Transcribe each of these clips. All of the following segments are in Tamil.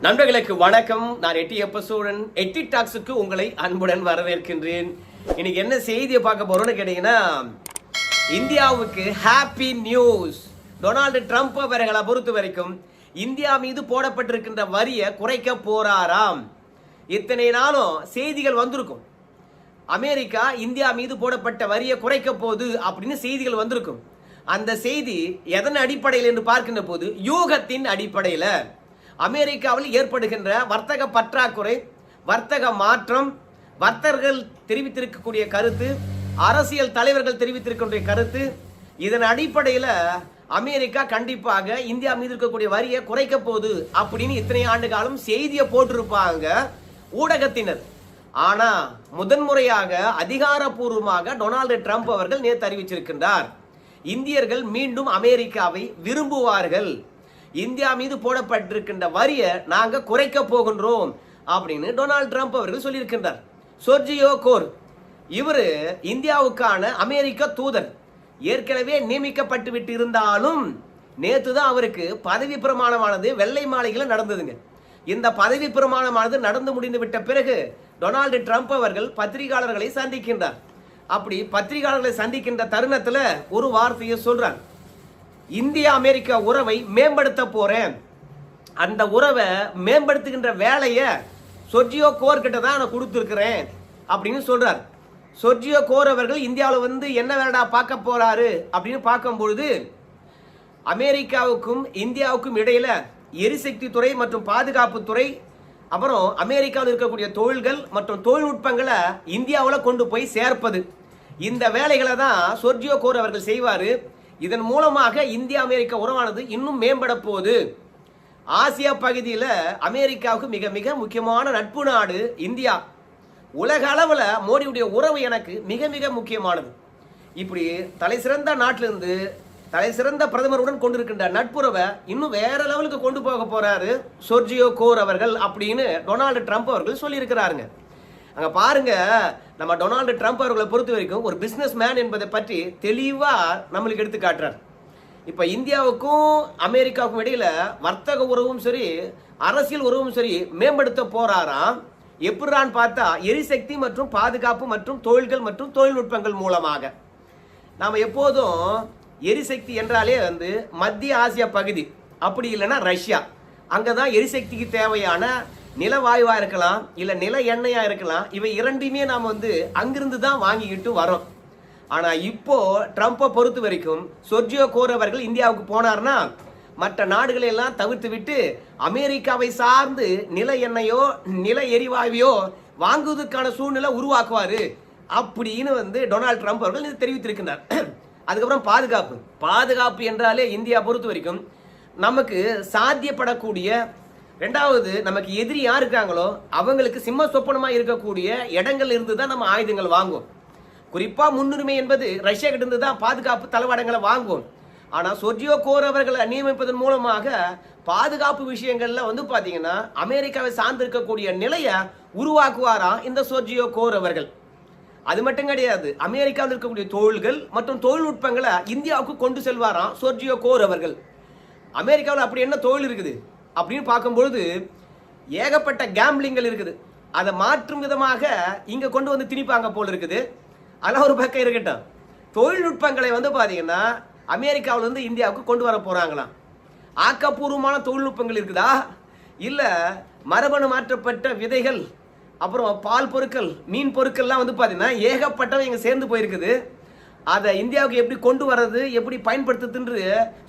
நண்பர்களுக்கு வணக்கம். நான் எட்டி எபிசோடன் எட்டி டாக்ஸுக்கு உங்களை அன்புடன் வரவேற்கின்றேன். இன்னைக்கு என்ன செய்தியை பார்க்க போறோம்னு கேட்டீங்கன்னா, இந்தியாவுக்கு ஹாப்பி நியூஸ். டொனால்டு ட்ரம்ப் அவர்களை பொறுத்த வரைக்கும் இந்தியா மீது போடப்பட்டிருக்கின்ற வரியை குறைக்க போறாராம். இத்தனை நாளும் செய்திகள் வந்திருக்கும், அமெரிக்கா இந்தியா மீது போடப்பட்ட வரியை குறைக்க போகுது அப்படின்னு செய்திகள் வந்திருக்கும். அந்த செய்தி எதன் அடிப்படையில் என்று பார்க்கின்ற போது, யூகத்தின் அடிப்படையில் அமெரிக்காவில் ஏற்படுகின்ற வர்த்தக பற்றாக்குறை, வர்த்தக மாற்றம், வர்த்தகர்கள் தெரிவித்திருக்கக்கூடிய கருத்து, அரசியல் தலைவர்கள் தெரிவித்திருக்கக்கூடிய கருத்து, இதன் அடிப்படையில் அமெரிக்கா கண்டிப்பாக இந்தியா மீது இருக்கக்கூடிய வரியை குறைக்க போகுது அப்படின்னு இத்தனை ஆண்டு காலம் செய்தியை போட்டிருப்பாங்க ஊடகத்தினர். ஆனா முதன்முறையாக அதிகாரப்பூர்வமாக டொனால்டு ட்ரம்ப் அவர்கள் நேற்று அறிவிச்சிருக்கின்றார், இந்தியர்கள் மீண்டும் அமெரிக்காவை விரும்புவார்கள், இந்தியா மீது போடப்பட்டிருக்கின்ற வரியை நாங்க குறைக்க போகின்றோம் அப்படின்னு டொனால்டு ட்ரம்ப் அவர்கள் சொல்லியிருக்கின்றார். சொர்ஜியோ கோர் இவரு இந்தியாவுக்கான அமெரிக்க தூதர், ஏற்கனவே நியமிக்கப்பட்டு விட்டு இருந்தாலும் நேற்று தான் அவருக்கு பதவி பிரமாணமானது வெள்ளை மாளிகையில் நடந்ததுங்க. இந்த பதவி பிரமாணமானது நடந்து முடிந்து விட்ட பிறகு டொனால்டு ட்ரம்ப் அவர்கள் பத்திரிகையாளர்களை சந்திக்கின்றார். அப்படி பத்திரிகையாளர்களை சந்திக்கின்ற தருணத்துல ஒரு வார்த்தையை சொல்றாங்க, இந்தியா அமெரிக்கா உறவை மேம்படுத்த போறேன், அந்த உறவை மேம்படுத்துகின்ற வேலையை சொர்ஜியோ கோர் கிட்ட தான் நான் கொடுத்துருக்கிறேன் அப்படின்னு சொல்றார். சொர்ஜியோ கோர் அவர்கள் இந்தியாவில் வந்து என்ன வேலைடா பார்க்க போறாரு அப்படின்னு பார்க்கும்பொழுது, அமெரிக்காவுக்கும் இந்தியாவுக்கும் இடையில எரிசக்தி துறை மற்றும் பாதுகாப்பு துறை, அப்புறம் அமெரிக்காவில் இருக்கக்கூடிய தொழில்கள் மற்றும் தொழில்நுட்பங்களை இந்தியாவில் கொண்டு போய் சேர்ப்பது, இந்த வேலைகளை தான் சொர்ஜியோ கோர் அவர்கள் செய்வார். இதன் மூலமாக இந்தியா அமெரிக்கா உறவானது இன்னும் மேம்பட போகுது. ஆசியா பகுதியில் அமெரிக்காவுக்கு மிக மிக முக்கியமான நட்பு நாடு இந்தியா. உலக அளவில் மோடியுடைய உறவு எனக்கு மிக மிக முக்கியமானது. இப்படி தலை சிறந்த நாட்டிலிருந்து தலை சிறந்த பிரதமருடன் கொண்டிருக்கின்ற நட்புறவை இன்னும் வேற லெவலுக்கு கொண்டு போக போறாரு சொர்ஜியோ கோர் அவர்கள் அப்படின்னு டொனால்டு ட்ரம்ப் அவர்கள் சொல்லியிருக்கிறாருங்க. அங்க பாருங்க, நம்ம டொனால்டு ட்ரம்ப் அவர்களை பொறுத்த வரைக்கும் ஒரு பிசினஸ் மேன் என்பதை பற்றி தெளிவா நம்மளுக்கு எடுத்து காட்டுறார். இப்ப இந்தியாவுக்கும் அமெரிக்காவுக்கும் இடையில வர்த்தக உறவும் சரி, அரசியல் உறவும் சரி மேம்படுத்த போறாராம். எப்படின்னு பார்த்தா எரிசக்தி மற்றும் பாதுகாப்பு மற்றும் தொழில்கள் மற்றும் தொழில்நுட்பங்கள் மூலமாக. நாம எப்போதும் எரிசக்தி என்றாலே வந்து மத்திய ஆசியா பகுதி, அப்படி இல்லைன்னா ரஷ்யா, அங்கதான் எரிசக்திக்கு தேவையான நிலவாயுவா இருக்கலாம் இல்ல நில எண்ணெயா இருக்கலாம், இவை இரண்டுமே நாம வந்து அங்கிருந்து தான் வாங்கிக்கிட்டு வரோம். ஆனா இப்போ ட்ரம்ப்பை பொறுத்த வரைக்கும் சொர்ஜியோ கோர் அவர்கள் இந்தியாவுக்கு போனார்னா மற்ற நாடுகளை எல்லாம் தவிர்த்து விட்டு அமெரிக்காவை சார்ந்து நில எண்ணெயோ நில எரிவாயுவையோ வாங்குவதற்கான சூழ்நிலை உருவாக்குவாரு அப்படின்னு வந்து டொனால்டு ட்ரம்ப் அவர்கள் தெரிவித்திருக்கிறார். அதுக்கப்புறம் பாதுகாப்பு என்றாலே இந்தியா பொறுத்த வரைக்கும் நமக்கு சாத்தியப்படக்கூடிய, ரெண்டாவது நமக்கு எதிரி யார் இருக்காங்களோ அவங்களுக்கு சிம்ம சொப்பனமா இருக்கக்கூடிய இடங்கள் இருந்து தான் நம்ம ஆயுதங்கள் வாங்குவோம். குறிப்பா முன்னுரிமை என்பது ரஷ்யா கிட்ட இருந்து தான் பாதுகாப்பு தளவாடங்களை வாங்குவோம். ஆனா சொர்ஜியோ கோர் அவர்களை நியமிப்பதன் மூலமாக பாதுகாப்பு விஷயங்கள்ல வந்து பாத்தீங்கன்னா அமெரிக்காவை சார்ந்து இருக்கக்கூடிய நிலையை உருவாக்குவாராம் இந்த சொர்ஜியோ கோர் அவர்கள். அது மட்டும் கிடையாது, அமெரிக்காவில் இருக்கக்கூடிய தொழில்கள் மற்றும் தொழில்நுட்பங்களை இந்தியாவுக்கு கொண்டு செல்வாராம் சொர்ஜியோ கோர் அவர்கள். அமெரிக்காவில் அப்படி என்ன தொழில் இருக்குது அப்படின்னு பார்க்கும்பொழுது ஏகப்பட்ட கேம்பிளிங்கள் இருக்குது. அதை மாற்றும் விதமாக இங்க கொண்டு வந்து திணிப்பாங்க போல இருக்குது. அதெல்லாம் ஒரு பக்கம் இருக்கட்டும், தொழில்நுட்பங்களை வந்து பாத்தீங்கன்னா அமெரிக்காவில இருந்து இந்தியாவுக்கு கொண்டு வர போறாங்களாம். ஆக்கப்பூர்வமான தொழில்நுட்பங்கள் இருக்குதா, இல்ல மரபணு மாற்றப்பட்ட விதைகள், அப்புறம் பால் பொருட்கள், மீன் பொருட்கள்லாம் வந்து பாத்தீங்கன்னா ஏகப்பட்டவை இங்க சேர்ந்து போயிருக்குது. அதை இந்தியாவுக்கு எப்படி கொண்டு வர்றது, எப்படி பயன்படுத்துறது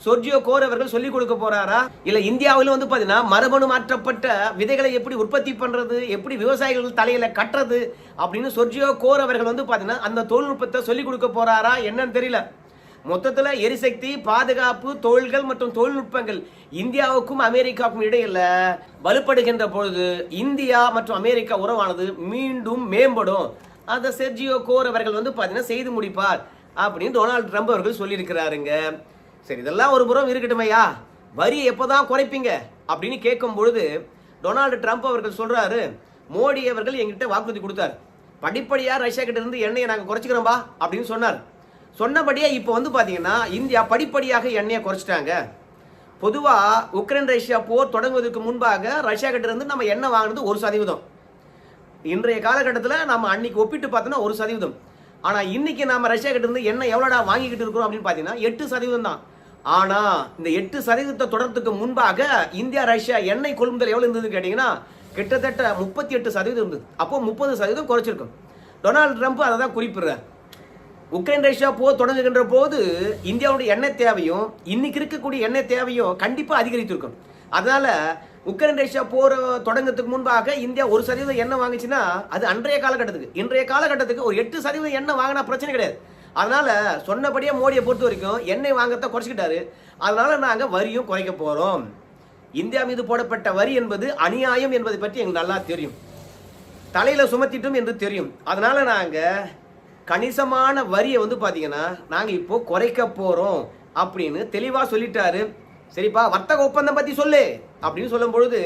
சொர்ஜியோ கோர் அவர்கள் சொல்லிக் கொடுக்க போறாரா, இல்ல இந்தியாவில் வந்து பாத்தீங்கன்னா மரபணு மாற்றப்பட்ட விதைகளை எப்படி உற்பத்தி பண்றது, எப்படி விவசாயிகள் தலையில கட்டுறது அப்படின்னு சொர்ஜியோ கோர் அவர்கள் வந்து பாத்தீங்கன்னா அந்த தொழில்நுட்பத்தை சொல்லிக் கொடுக்க போறாரா என்னன்னு தெரியல. மொத்தத்துல எரிசக்தி, பாதுகாப்பு, தொழில்கள் மற்றும் தொழில்நுட்பங்கள் இந்தியாவுக்கும் அமெரிக்காவுக்கும் இடையில வலுப்படுகின்ற பொழுது இந்தியா மற்றும் அமெரிக்கா உறவானது மீண்டும் மேம்படும். அந்த சொர்ஜியோ கோர் அவர்கள் வந்து பாத்தீங்கன்னா செய்து முடிப்பார் அப்படின்னு டொனால்டு ட்ரம்ப் அவர்கள் சொல்லியிருக்கிறாருங்க. சரி, இதெல்லாம் ஒரு புறம் இருக்கட்டுமையா, வரி எப்போதான் குறைப்பீங்க அப்படின்னு கேட்கும் பொழுது டொனால்டு ட்ரம்ப் அவர்கள் சொல்றாரு, மோடி அவர்கள் எங்கிட்ட வாக்குறுதி கொடுத்தார், படிப்படியா ரஷ்யா கிட்ட இருந்து எண்ணெயை நாங்க குறைச்சிக்கிறோம்பா அப்படின்னு சொன்னார். சொன்னபடியே இப்போ வந்து பாத்தீங்கன்னா இந்தியா படிப்படியாக எண்ணெயை குறைச்சிட்டாங்க. பொதுவா உக்ரைன் ரஷ்யா போர் தொடங்குவதற்கு முன்பாக ரஷ்யா கிட்ட இருந்து நம்ம எண்ணெய் வாங்கினது 1%. இன்றைய காலகட்டத்தில் நம்ம அன்னைக்கு ஒப்பிட்டு பார்த்தோம்னா 1%. ஆனா இன்னைக்கு நாம ரஷ்யா கிட்ட இருந்து எண்ணெய் எவ்வளோடா வாங்கிக்கிட்டு இருக்கிறோம் அப்படின்னு பார்த்தீங்கன்னா 8% தான். ஆனா இந்த 8% தொடர்றதுக்கு முன்பாக இந்தியா ரஷ்யா எண்ணெய் கொள்முதல் எவ்வளவு இருந்ததுன்னு கேட்டீங்கன்னா கிட்டத்தட்ட 38% இருந்தது. அப்போ 30% குறைச்சிருக்கும். டொனால்டு ட்ரம்ப் அதை தான் குறிப்பிடுறார். உக்ரைன் ரஷ்யா போர் தொடங்குகின்ற போது இந்தியாவுடைய எண்ணெய் தேவையும் இன்னைக்கு இருக்கக்கூடிய எண்ணெய் தேவையும் கண்டிப்பா அதிகரித்திருக்கும். அதனால உக்ரைன் ரஷ்யா போர் தொடங்குறதுக்கு முன்பாக இந்தியா 1% எண்ணெய் வாங்கிச்சுன்னா அது அன்றைய காலகட்டத்துக்கு, இன்றைய காலகட்டத்துக்கு ஒரு 8% எண்ணெய் வாங்கினா பிரச்சனை கிடையாது. அதனால சொன்னபடியே மோடியை பொறுத்த வரைக்கும் எண்ணெய் வாங்கத்தை குறைச்சிக்கிட்டாரு. அதனால நாங்கள் வரியும் குறைக்க போறோம். இந்தியா மீது போடப்பட்ட வரி என்பது அநியாயம் என்பதை பற்றி எங்களுக்கு நல்லா தெரியும், தலையில சுமத்திட்டும் என்று தெரியும். அதனால நாங்க கணிசமான வரியை பாத்தீங்கன்னா நாங்க இப்போ குறைக்க போறோம் அப்படின்னு தெளிவா சொல்லிட்டாரு. சரிப்பா, வர்த்தக ஒப்பந்தம் பத்தி சொல்லு அப்படின்னு சொல்லும் பொழுது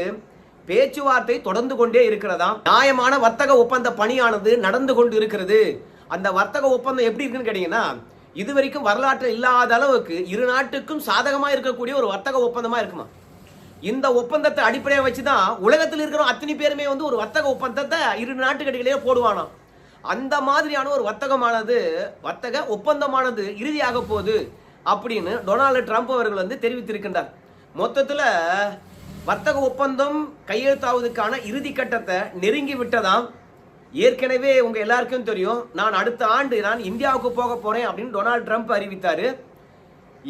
பேச்சுவார்த்தை தொடர்ந்து கொண்டே இருக்கிறதா. நியாயமான வர்த்தக ஒப்பந்த பணியானது நடந்து கொண்டு இருக்கிறது. அந்த வர்த்தக ஒப்பந்தம் எப்படி இருக்குன்னு கேட்டீங்கன்னா இதுவரைக்கும் வரலாற்றில் இல்லாத அளவுக்கு இரு நாட்டுக்கும் சாதகமா இருக்கக்கூடிய ஒரு வர்த்தக ஒப்பந்தமா இருக்குமா. இந்த ஒப்பந்தத்தை அடிப்படையாக வச்சுதான் உலகத்தில் இருக்கிற அத்தனை பேருமே ஒரு வர்த்தக ஒப்பந்தத்தை இரு நாட்டுக்கிடையிலேயே போடுவானாம். அந்த மாதிரியான ஒரு வர்த்தக ஒப்பந்தமானது இறுதியாக போகுது அப்படின்னு டொனால்டு ட்ரம்ப் அவர்கள் தெரிவித்திருக்கின்றார். மொத்தத்தில் வர்த்தக ஒப்பந்தம் கையெழுத்தாவதுக்கான இறுதி கட்டத்தை நெருங்கி விட்டதாம். ஏற்கனவே உங்க எல்லாருக்கும் தெரியும், நான் அடுத்த ஆண்டு நான் இந்தியாவுக்கு போக போறேன் அப்படின்னு டொனால்டு ட்ரம்ப் அறிவித்தாரு.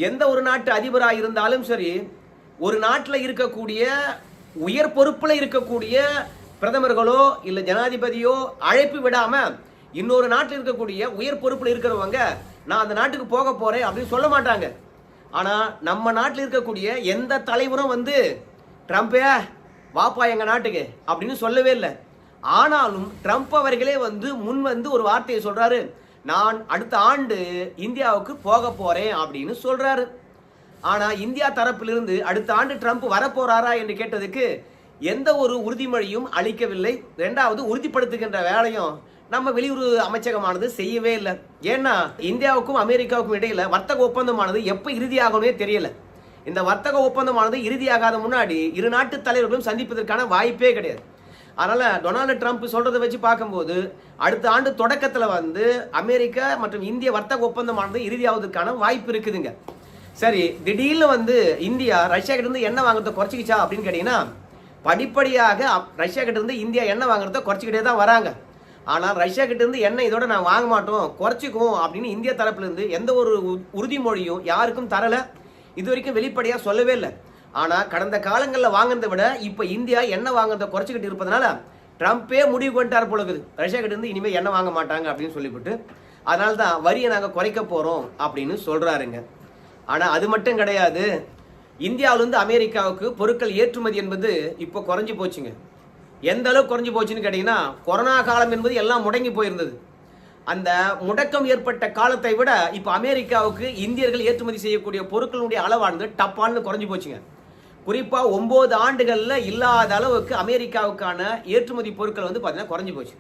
எந்த ஒரு நாட்டு அதிபராக இருந்தாலும் சரி, ஒரு நாட்டில் இருக்கக்கூடிய உயர் பொறுப்புல இருக்கக்கூடிய பிரதமர்களோ இல்ல ஜனாதிபதியோ அழைப்பு விடாம இன்னொரு நாட்டில் இருக்கக்கூடிய உயர் பொறுப்புல இருக்கிறவங்க நான் அந்த நாட்டுக்கு போக போறேன் அப்படின்னு சொல்ல மாட்டாங்க. ஆனா நம்ம நாட்டில் இருக்கக்கூடிய எந்த தலைவரும் ட்ரம்பே வாப்பா எங்க நாட்டுக்கு அப்படின்னு சொல்லவே இல்லை. ஆனாலும் ட்ரம்ப் அவர்களே முன் ஒரு வார்த்தையை சொல்றாரு, நான் அடுத்த ஆண்டு இந்தியாவுக்கு போக போறேன் அப்படின்னு சொல்றாரு. ஆனா இந்தியா தரப்பிலிருந்து அடுத்த ஆண்டு ட்ரம்ப் வரப்போறாரா என்று கேட்டதுக்கு எந்த ஒரு உறுதிமொழியும் அளிக்கவில்லை. இரண்டாவது, உறுதிப்படுத்துகின்ற வேலையும் நம்ம வெளியுறவு அமைச்சகமானது செய்யவே இல்லை. ஏன்னா இந்தியாவுக்கும் அமெரிக்காவுக்கும் இடையில வர்த்தக ஒப்பந்தமானது எப்ப இறுதியாகவே தெரியல. இந்த வர்த்தக ஒப்பந்தமானது இறுதியாகாத முன்னாடி இரு நாட்டு தலைவர்களும் சந்திப்பதற்கான வாய்ப்பே கிடையாது. அதனால டொனால்டு ட்ரம்ப் சொல்றதை வச்சு பார்க்கும்போது அடுத்த ஆண்டு தொடக்கத்தில் அமெரிக்கா மற்றும் இந்திய வர்த்தக ஒப்பந்தமானது இறுதியாவதற்கான வாய்ப்பு இருக்குதுங்க. சரி, திடீர்னு இந்தியா ரஷ்யா கிட்ட இருந்து எண்ணெய் வாங்குறத குறைச்சிக்கிச்சா அப்படின்னு கேட்டீங்கன்னா படிப்படியாக ரஷ்யா கிட்ட இருந்து இந்தியா எண்ணெய் வாங்குறத குறைச்சிக்கிட்டே தான் வராங்க. ஆனால் ரஷ்யா கிட்ட இருந்து எண்ணெய் இதோட நான் வாங்க மாட்டோம், குறைச்சிக்கும் அப்படின்னு இந்திய தரப்புல இருந்து எந்த ஒரு உறுதிமொழியும் யாருக்கும் தரல. இது வரைக்கும் வெளிப்படையா சொல்லவே இல்லை. ஆனா கடந்த காலங்களில் வாங்குறதை விட இப்ப இந்தியா எண்ணெய் வாங்குறத குறைச்சிக்கிட்டு இருப்பதனால ட்ரம்ப்பே முடிவு பண்ணிட்டார் போல இருக்குது, ரஷ்யா கிட்ட இருந்து இனிமேல் எண்ணெய் வாங்க மாட்டாங்க அப்படின்னு சொல்லிவிட்டு. அதனால தான் வரியை நாங்கள் குறைக்க போறோம் அப்படின்னு சொல்றாருங்க. ஆனா அது மட்டும் கிடையாது, இந்தியாவிலிருந்து அமெரிக்காவுக்கு பொருட்கள் ஏற்றுமதி என்பது இப்போ குறைஞ்சி போச்சுங்க. எந்த அளவுக்கு குறைஞ்சி போச்சுன்னு கேட்டீங்கன்னா கொரோனா காலம் என்பது எல்லாம் முடங்கி போயிருந்தது. அந்த முடக்கம் ஏற்பட்ட காலத்தை விட இப்போ அமெரிக்காவுக்கு இந்தியர்கள் ஏற்றுமதி செய்யக்கூடிய பொருட்களுடைய அளவானது டப்பான்னு குறைஞ்சி போச்சுங்க. குறிப்பா 9 ஆண்டுகள்ல இல்லாத அளவுக்கு அமெரிக்காவுக்கான ஏற்றுமதி பொருட்கள் பார்த்தீங்கன்னா குறைஞ்சி போச்சு.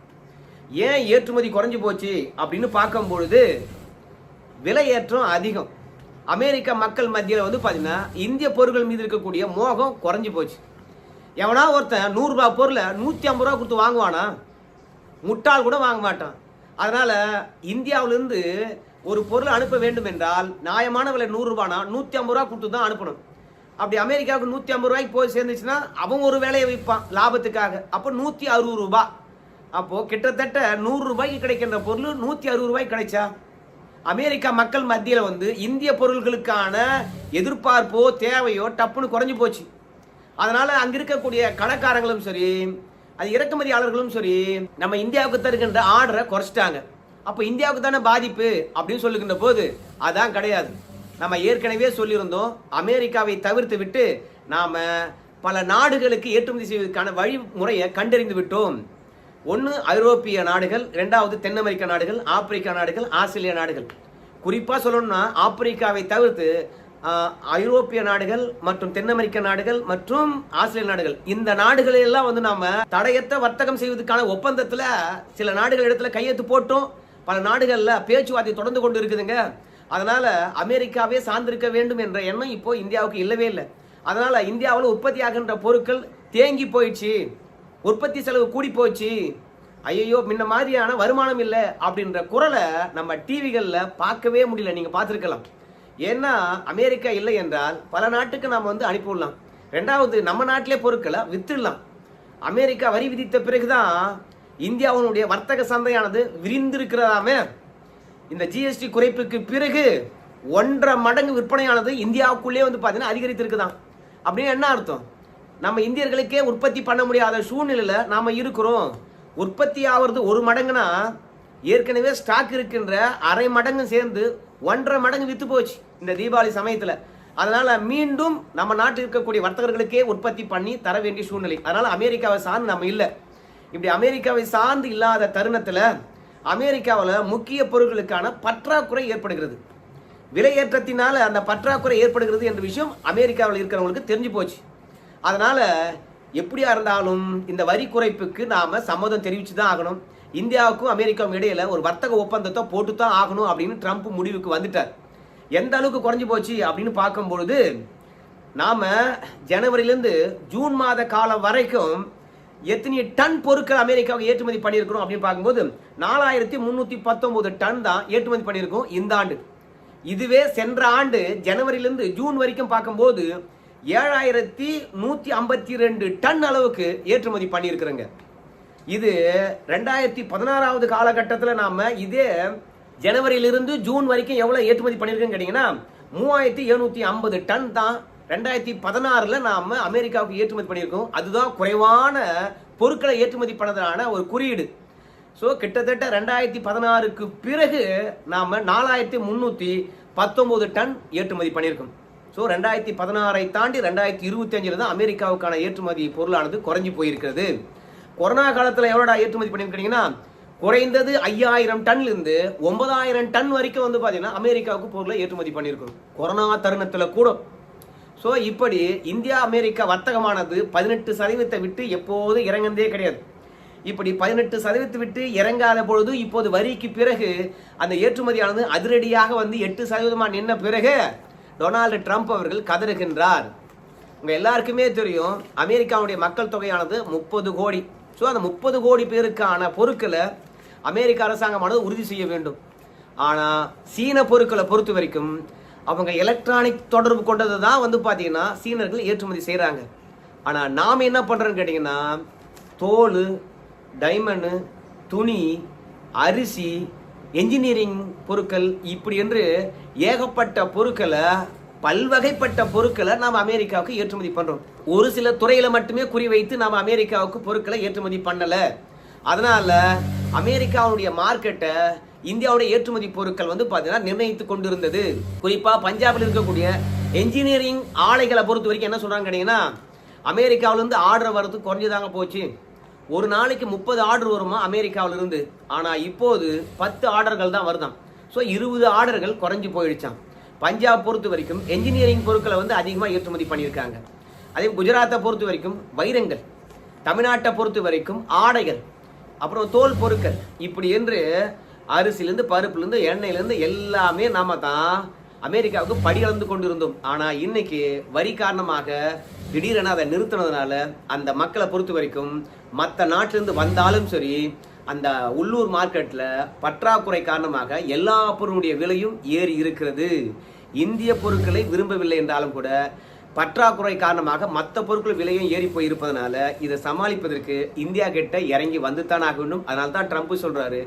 ஏன் ஏற்றுமதி குறைஞ்சி போச்சு அப்படின்னு பார்க்கும் பொழுது விலையேற்றம் அதிகம். அமெரிக்க மக்கள் மத்தியில் பார்த்தீங்கன்னா இந்திய பொருட்கள் மீது இருக்கக்கூடிய மோகம் குறைஞ்சி போச்சு. எவனா ஒருத்தன் 100 ரூபாய் பொருளை 150 ரூபா கொடுத்து வாங்குவானா? முட்டாள் கூட வாங்க மாட்டான். அதனால இந்தியாவிலிருந்து ஒரு பொருளை அனுப்ப வேண்டும் என்றால் நியாயமான விலை 100 ரூபானா 150 ரூபா கொடுத்து தான் அனுப்பணும். அப்படி அமெரிக்காவுக்கு 150 ரூபாய்க்கு போய் சேர்ந்துச்சுன்னா அவன் ஒரு வேலையை வைப்பான் லாபத்துக்காக. அப்போ 160 ரூபாய். அப்போ கிட்டத்தட்ட 100 ரூபாய்க்கு கிடைக்கின்ற பொருள் 160 ரூபாய்க்கு கிடைச்சா அமெரிக்கா மக்கள் மத்தியில் இந்திய பொருள்களுக்கான எதிர்பார்ப்போ தேவையோ டப்புன்னு குறைஞ்சி போச்சு. அதனால அங்க இருக்கக்கூடிய கடைக்காரங்களும் சரி, அது இறக்குமதியாளர்களும் சரி, நம்ம இந்தியாவுக்கு தருகின்ற ஆர்டரை குறைச்சிட்டாங்க. அப்போ இந்தியாவுக்கு தானே பாதிப்பு அப்படின்னு சொல்லுகின்ற போது அதான் கிடையாது. நம்ம ஏற்கனவே சொல்லியிருந்தோம், அமெரிக்காவை தவிர்த்து விட்டு நாம பல நாடுகளுக்கு ஏற்றுமதி செய்வதற்கான வழிமுறையை கண்டறிந்து விட்டோம். ஒன்று ஐரோப்பிய நாடுகள், இரண்டாவது தென் அமெரிக்க நாடுகள், ஆப்பிரிக்கா நாடுகள், ஆஸ்திரேலியா நாடுகள். குறிப்பா சொல்லணும்னா ஆப்பிரிக்காவை தவிர்த்து ஐரோப்பிய நாடுகள் மற்றும் தென் அமெரிக்க நாடுகள் மற்றும் ஆஸ்திரேலிய நாடுகள், இந்த நாடுகளை எல்லாம் நாம தடையற்ற வர்த்தகம் செய்வதற்கான ஒப்பந்தத்துல சில நாடுகள் இடத்துல கையெழுத்து போட்டோம். பல நாடுகள்ல பேச்சுவார்த்தை தொடர்ந்து கொண்டு இருக்குதுங்க. அதனால அமெரிக்காவே சார்ந்திருக்க வேண்டும் என்ற எண்ணம் இப்போ இந்தியாவுக்கு இல்லவே இல்லை. அதனால இந்தியாவில் உற்பத்தி ஆகின்ற பொருட்கள் தேங்கி போயிடுச்சு, உற்பத்தி செலவு கூடி போச்சு, ஐயோ முன்ன மாதிரியான வருமானம் இல்லை அப்படின்ற குரலை நம்ம டிவிகளில் பார்க்கவே முடியல. நீங்கள் பார்த்துருக்கலாம். ஏன்னா அமெரிக்கா இல்லை என்றால் பல நாட்டுக்கு நாம் வந்து அனுப்பிவிடலாம். ரெண்டாவது, நம்ம நாட்டிலே பொருட்களை வித்துடலாம். அமெரிக்கா வரி விதித்த பிறகுதான் இந்தியாவுடைய வர்த்தக சந்தையானது விரிந்திருக்கிறதாமே. இந்த ஜிஎஸ்டி குறைப்புக்கு பிறகு 1.5 மடங்கு விற்பனையானது இந்தியாவுக்குள்ளே வந்து பார்த்தீங்கன்னா அதிகரித்திருக்குதான். அப்படின்னு என்ன அர்த்தம்? நம்ம இந்தியர்களுக்கே உற்பத்தி பண்ண முடியாத சூழ்நிலையில் நாம் இருக்கிறோம். உற்பத்தி ஆகிறது 1 மடங்குனா ஏற்கனவே ஸ்டாக் இருக்கின்ற 1/2 மடங்கு சேர்ந்து 1.5 மடங்கு வித்து போச்சு இந்த தீபாவளி சமயத்தில். அதனால மீண்டும் நம்ம நாட்டில் இருக்கக்கூடிய வர்த்தகர்களுக்கே உற்பத்தி பண்ணி தர வேண்டிய சூழ்நிலை. அதனால அமெரிக்காவை சார்ந்து நம்ம இல்லை. இப்படி அமெரிக்காவை சார்ந்து இல்லாத தருணத்தில் அமெரிக்காவில் முக்கிய பொருட்களுக்கான பற்றாக்குறை ஏற்படுகிறது. விலையேற்றத்தினால அந்த பற்றாக்குறை ஏற்படுகிறது என்ற விஷயம் அமெரிக்காவில் இருக்கிறவங்களுக்கு தெரிஞ்சு போச்சு. அதனால எப்படியா இருந்தாலும் இந்த வரி குறைப்புக்கு நாம சம்மதம் தெரிவிச்சு தான் ஆகணும். இந்தியாவுக்கும் அமெரிக்காவும் இடையில ஒரு வர்த்தக ஒப்பந்தத்தை போட்டு தான் ஆகணும் அப்படின்னு ட்ரம்ப் முடிவுக்கு வந்துட்டார். எந்த அளவுக்கு குறைஞ்சு போச்சு அப்படின்னு பார்க்கும்பொழுது, நாம ஜனவரியிலேருந்து ஜூன் மாத காலம் வரைக்கும் எத்தனை டன் பொருட்கள் அமெரிக்காவுக்கு ஏற்றுமதி பண்ணியிருக்கிறோம் அப்படின்னு பார்க்கும்போது 4319 டன் தான் ஏற்றுமதி பண்ணியிருக்கோம் இந்த ஆண்டு. இதுவே சென்ற ஆண்டு ஜனவரியிலிருந்து ஜூன் வரைக்கும் பார்க்கும்போது 7152 டன் அளவுக்கு ஏற்றுமதி பண்ணியிருக்கிறோங்க. இது 2016 காலகட்டத்தில் நாம இதே ஜனவரியிலிருந்து ஜூன் வரைக்கும் எவ்வளவு ஏற்றுமதி பண்ணியிருக்கோன்னு கேட்டீங்கன்னா 3750 டன் தான் 2016 நாம அமெரிக்காவுக்கு ஏற்றுமதி பண்ணியிருக்கோம். அதுதான் குறைவான பொருட்களை ஏற்றுமதி பண்ணதான ஒரு குறியீடு. ஸோ கிட்டத்தட்ட 2016க்கு பிறகு நாம 4319 டன் ஏற்றுமதி பண்ணியிருக்கோம். ஸோ 2016 தாண்டி 2025 தான் அமெரிக்காவுக்கான ஏற்றுமதி பொருளானது குறைஞ்சி போயிருக்கிறது. கொரோனா காலத்தில் எவ்வளோடா ஏற்றுமதி பண்ணியிருக்கீங்கன்னா குறைந்தது 5000 டன்ல இருந்து 9000 டன் வரைக்கும் வந்து பார்த்தீங்கன்னா அமெரிக்காவுக்கு பொருளை ஏற்றுமதி பண்ணியிருக்கோம் கொரோனா தருணத்தில் கூட. ஸோ இப்படி இந்தியா அமெரிக்கா வர்த்தகமானது 18% விட்டு எப்போது இறங்கந்தே கிடையாது. இப்படி 18% விட்டு இறங்காத பொழுது இப்போது வரிக்கு பிறகு அந்த ஏற்றுமதியானது அதிரடியாக வந்து 8% நின்ன பிறகு டொனால்டு ட்ரம்ப் அவர்கள் கதறுகின்றார். உங்க எல்லாருக்குமே தெரியும் அமெரிக்காவுடைய மக்கள் தொகையானது 30 கோடி. ஸோ அந்த 30 கோடி பேருக்கான பொருட்களை அமெரிக்க அரசாங்கமானது உறுதி செய்ய வேண்டும். ஆனால் சீன பொருட்களை பொறுத்த வரைக்கும் அவங்க எலக்ட்ரானிக் தொடர்பு கொண்டது தான் வந்து பார்த்தீங்கன்னா சீனர்கள் ஏற்றுமதி செய்கிறாங்க. ஆனால் நாம் என்ன பண்ணுறோன்னு கேட்டிங்கன்னா தோல், டைமண்டு, துணி, அரிசி, என்ஜினியரிங் பொருட்கள் இப்படி என்று ஏகப்பட்ட பொருட்களை பல்வகைப்பட்ட பொருட்களை நாம் அமெரிக்காவுக்கு ஏற்றுமதி பண்ணுறோம். ஒரு சில துறையில மட்டுமே குறிவைத்து நாம் அமெரிக்காவுக்கு பொருட்களை ஏற்றுமதி பண்ணலை. அதனால அமெரிக்காவுடைய மார்க்கெட்டை இந்தியாவுடைய ஏற்றுமதி பொருட்கள் வந்து பார்த்தீங்கன்னா நிர்ணயித்து கொண்டிருந்தது. குறிப்பாக பஞ்சாபில் இருக்கக்கூடிய என்ஜினியரிங் ஆலைகளை பொறுத்த வரைக்கும் என்ன சொல்கிறாங்க கேட்டிங்கன்னா அமெரிக்காவிலேருந்து ஆர்டர் வர்றது குறைஞ்சதாங்க போச்சு. ஒரு நாளைக்கு 30 ஆர்டர் வருமா அமெரிக்காவிலிருந்து. ஆனால் இப்போது 10 ஆர்டர்கள் தான் வருதாம். ஸோ 20 ஆர்டர்கள் குறைஞ்சி போயிடுச்சான். பஞ்சாப் பொறுத்த வரைக்கும் என்ஜினியரிங் பொருட்களை வந்து அதிகமாக ஏற்றுமதி பண்ணியிருக்காங்க. அதே குஜராத்தை பொறுத்த வரைக்கும் வைரங்கள், தமிழ்நாட்டை பொறுத்த வரைக்கும் ஆடைகள், அப்புறம் தோல் பொருட்கள் இப்படி என்று அரிசிலேருந்து பருப்புலேருந்து எண்ணெயிலேருந்து எல்லாமே நாம தான் அமெரிக்காவுக்கு படி அளந்து கொண்டிருந்தோம். ஆனால் இன்னைக்கு வரி காரணமாக திடீரென அதை நிறுத்தினதுனால அந்த மக்களை பொறுத்த வரைக்கும் மற்ற நாட்டிலிருந்து வந்தாலும் சரி அந்த உள்ளூர் மார்க்கெட்டில் பற்றாக்குறை காரணமாக எல்லா பொருளுடைய விலையும் ஏறி இருக்கிறது. இந்திய பொருட்களை விரும்பவில்லை என்றாலும் கூட பற்றாக்குறை காரணமாக மற்ற பொருட்கள் விலையும் ஏறி போயிருப்பதனால இதை சமாளிப்பதற்கு இந்தியா கிட்ட இறங்கி வந்துத்தான் ஆக வேண்டும். அதனால தான் ட்ரம்ப் சொல்றாரு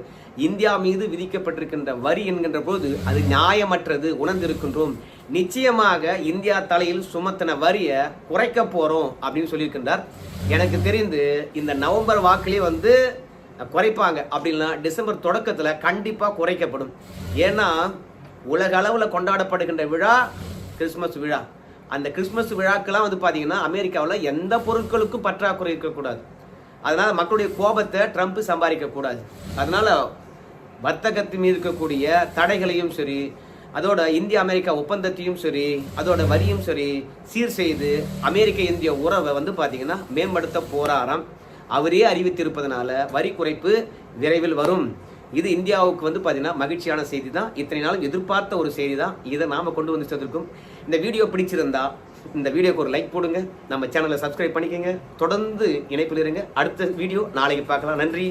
இந்தியா மீது விதிக்கப்பட்டிருக்கின்ற வரி என்கின்ற போது அது நியாயமற்றது உணர்ந்திருக்கின்றோம். நிச்சயமாக இந்தியா தலையில் சுமத்தின வரியை குறைக்க போறோம் அப்படின்னு சொல்லியிருக்கின்றார். எனக்கு தெரிந்து இந்த நவம்பர் வாக்கிலே வந்து குறைப்பாங்க. அப்படின்னா டிசம்பர் தொடக்கத்தில் கண்டிப்பாக குறைக்கப்படும். ஏன்னா உலக அளவில் கொண்டாடப்படுகின்ற விழா கிறிஸ்துமஸ் விழா. அந்த கிறிஸ்துமஸ் விழாக்கெல்லாம் வந்து பார்த்தீங்கன்னா அமெரிக்காவில் எந்த பொருட்களுக்கும் பற்றாக்குறை இருக்கக்கூடாது. அதனால மக்களுடைய கோபத்தை ட்ரம்ப் சம்பாதிக்கக்கூடாது. அதனால வர்த்தகத்தின் மீது இருக்கக்கூடிய தடைகளையும் சரி, அதோட இந்திய அமெரிக்கா ஒப்பந்தத்தையும் சரி, அதோட வரியும் சரி சீர் செய்து அமெரிக்க இந்திய உறவை வந்து பார்த்தீங்கன்னா மேம்படுத்த போறாராம். அவரே அறிவித்திருப்பதனால வரி குறைப்பு விரைவில் வரும். இது இந்தியாவுக்கு வந்து பார்த்தீங்கன்னா மகிழ்ச்சியான செய்தி தான். இத்தனை நாளும் எதிர்பார்த்த ஒரு செய்தி தான். இதை நாம கொண்டு வந்து சேர்த்திருக்கோம். இந்த வீடியோ பிடிச்சிருந்தா இந்த வீடியோக்கு ஒரு லைக் போடுங்க, நம்ம சேனலை சப்ஸ்கிரைப் பண்ணிக்கோங்க, தொடர்ந்து இணைப்பில் இருங்க. அடுத்த வீடியோ நாளைக்கு பார்க்கலாம். நன்றி.